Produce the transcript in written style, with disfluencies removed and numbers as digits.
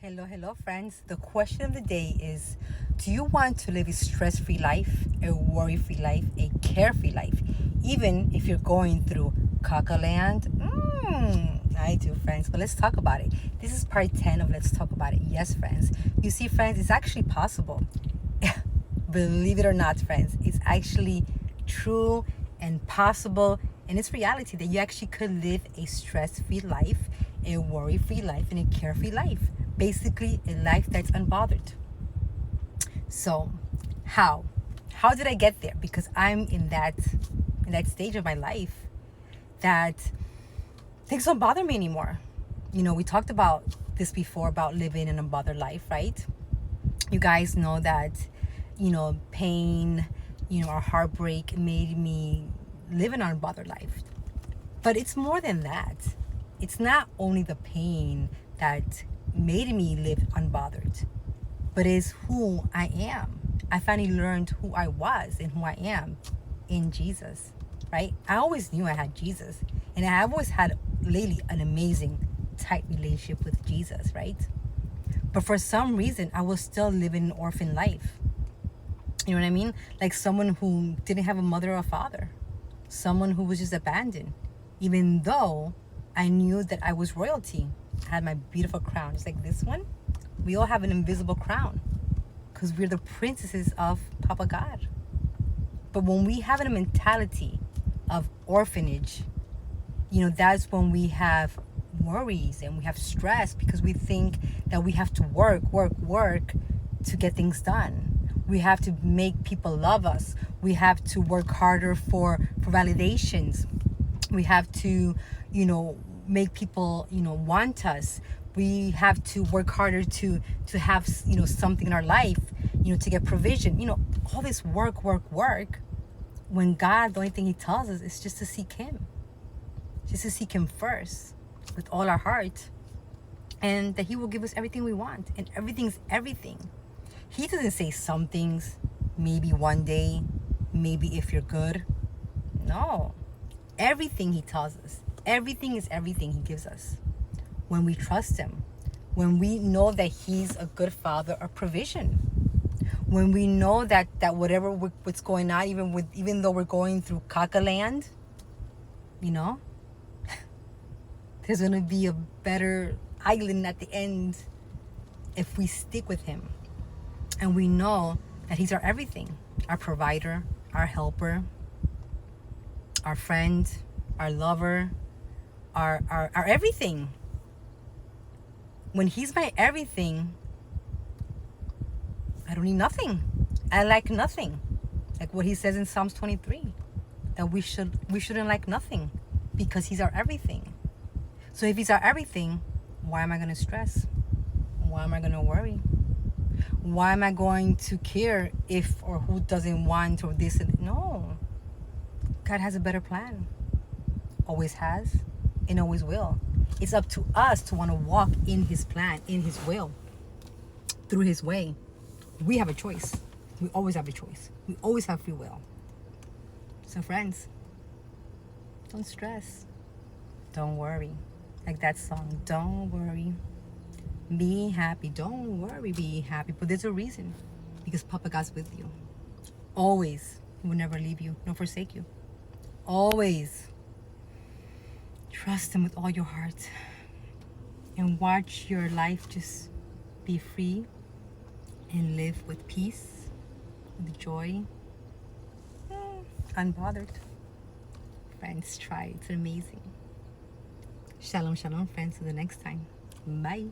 Hello, friends. The question of the day is, do you want to live a stress-free life, a worry-free life, a carefree life, even if you're going through Kakaland? I do, friends. But let's talk about it. This is part 10 of Let's Talk About It. Yes, friends. You see, friends, it's actually possible. Believe it or not, friends, it's actually true and possible, and it's reality that you actually could live a stress-free life, a worry-free life, and a carefree life. Basically, a life that's unbothered. So, how? How did I get there? Because I'm in that stage of my life that things don't bother me anymore. You know, we talked about this before about living an unbothered life, right? You guys know that, pain, or heartbreak made me live an unbothered life. But it's more than that. It's not only the pain that made me live unbothered, but is who I am. I finally learned who I was and who I am in Jesus, right? I always knew I had Jesus, and I've always had lately an amazing, tight relationship with Jesus, right? But for some reason, I was still living an orphan life. You know what I mean? Like someone who didn't have a mother or a father, someone who was just abandoned, even though I knew that I was royalty. I had my beautiful crown, just like this one. We all have an invisible crown because we're the princesses of Papa God. But when we have a mentality of orphanage, that's when we have worries and we have stress because we think that we have to work to get things done. We have to make people love us. We have to work harder for validations. We have to, make people, want us. We have to work harder to have, something in our life, to get provision. All this work. When God, the only thing He tells us is just to seek Him. Just to seek Him first with all our heart. And that He will give us everything we want. And everything's everything. He doesn't say some things, maybe one day, maybe if you're good. No. Everything He tells us. Everything is everything He gives us. When we trust Him. When we know that He's a good Father of provision. When we know that whatever what's going on, even though we're going through Kakaland, there's going to be a better island at the end if we stick with Him. And we know that He's our everything. Our provider, our helper, our friend, our lover, our everything. When He's my everything, I don't need nothing. I lack nothing. Like what He says in Psalms 23, that we shouldn't lack nothing because He's our everything. So if He's our everything, why am I going to stress? Why am I going to worry? Why am I going to care if or who doesn't want or this? No. God has a better plan. Always has and always will. It's up to us to want to walk in His plan, in His will, through His way. We have a choice. We always have a choice. We always have free will. So friends, don't stress. Don't worry. Like that song, don't worry. Be happy. Don't worry, be happy. But there's a reason. Because Papa God's with you. Always. He will never leave you, nor forsake you. Always. Trust Him with all your heart. And watch your life just be free and live with peace, with joy, unbothered. Friends, try it. It's amazing. Shalom, shalom, friends. Till the next time. Bye.